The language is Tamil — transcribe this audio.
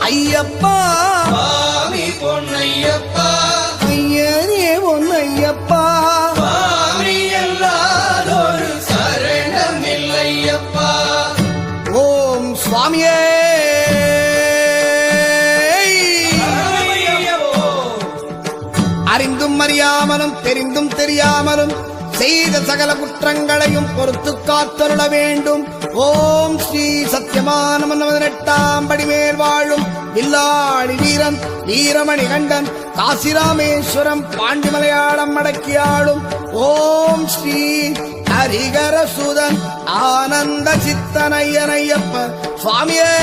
ஐயப்பா சுவாமி பொன்னையப்பா ஐயனே பொன்னையப்பா சுவாமி எல்லாதொரு சரணம் இல்லையப்பா. ஓம் சுவாமியே அறிந்தும் அறியாமலும் தெரிந்தும் தெரியாமலும் செய்த சகல குற்றங்களையும் பொறுத்து காத்தருள வேண்டும். ஓம் ஸ்ரீ சத்தியமான 18ஆம் படிமேல் வாழும் வில்லாளி வீரன் வீரமணி கண்டன் காசிராமேஸ்வரம் பாண்டிமலையாளம் அடக்கியாளும் ஓம் ஸ்ரீ ஹரிகரசுதன் ஆனந்த சித்தனையனையப்ப சுவாமியே.